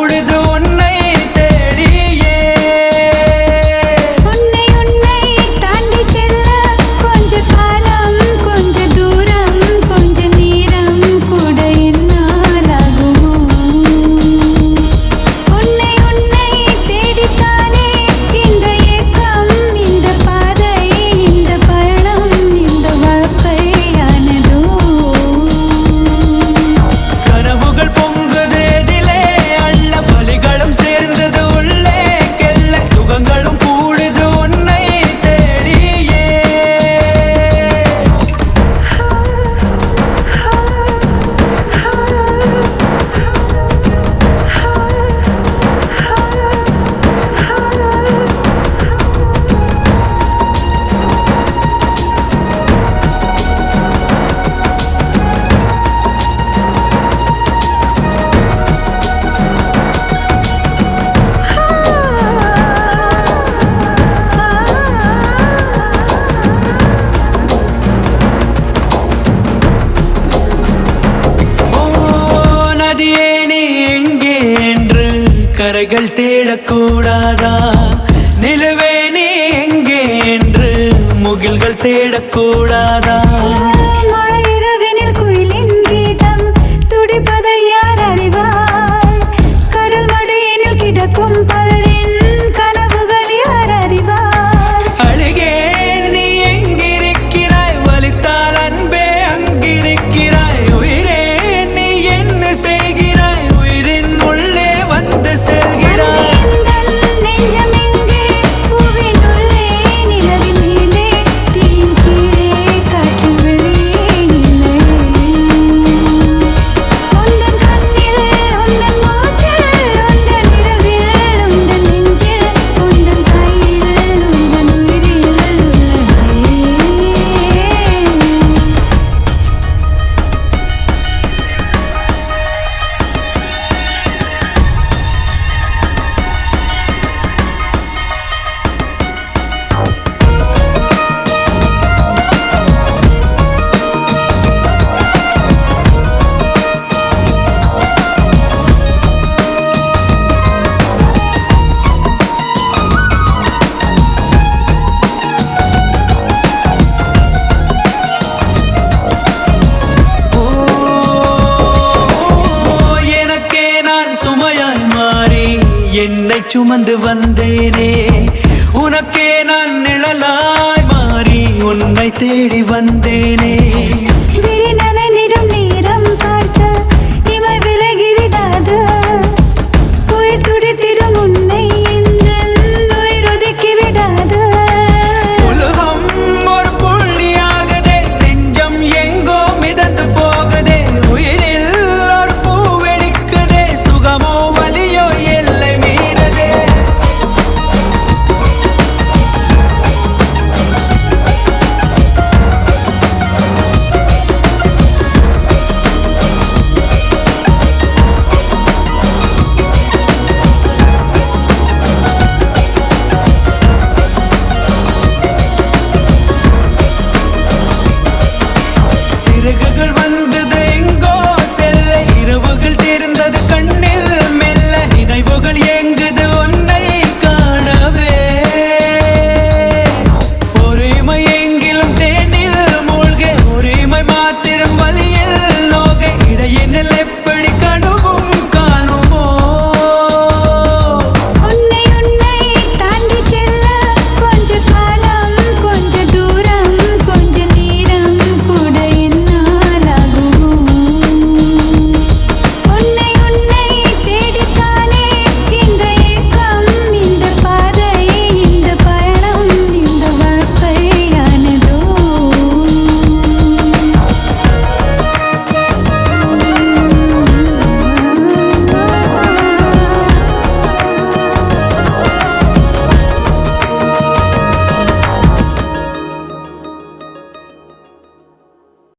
கூடுது உன்னை தேடியே. உன்னை தாண்டி செல்ல கொஞ்ச காலம் கொஞ்ச தூரம் கொஞ்ச நேரம் கூட என்னால் ஆகுமோ? உன்னை தேடித்தானே இந்த ஏக்கம் இந்த பாதை இந்த பயணம் இந்த வாழ்க்கையானதோ? கனவுகள் பொங்குது எதிலே அள்ள பலிகளும் சேர்ந்தது உள்ளே கெல்ல சுகங்களும் கூடுது உன்னை தேடியே. நதியே நீ எங்கே என்று கரைகள் தேடக்கூடாதா? நிலவே நீ எங்கே என்று முகில்கள் தேடக்கூடாதா? மழையிரவினில் குயிலின் கீதம் துடிப்பதை யார் அறிவார்? கடல் மடியினில் கிடக்கும் பலரின் கனவுகள் யார் அறிவார்? அழுகே நீ எங்கிருக்கிறாய்? வலித்தால் அன்பே அங்கிருக்கிறாய். உயிரே நீ என்ன செய்கிறாய்? உயிரின் உள்ளே வந்து செல்கிறாய். எந்தன் நெஞ்சம் எங்கே? பூவின் உள்ளே நிலவின் மேலே தீயின் கீழே காற்றின் வெளியே நிலை. உந்தன் கண்ணில் உந்தன் மூச்சில் உந்தன் இரவில் உந்தன் நெஞ்சில் உந்தன் கையில் உந்தன் உயிரில் உள்ளதே. எனக்கே நான் சுமையாய் மாறி என்னை சுமந்து வந்தேனே. உனக்கே நான் நிழலாய் மாறி உன்னை தேடி வந்தேனே. விரி நனைந்திடும் நேரம் பார்க்க இமை விலகி விடாது.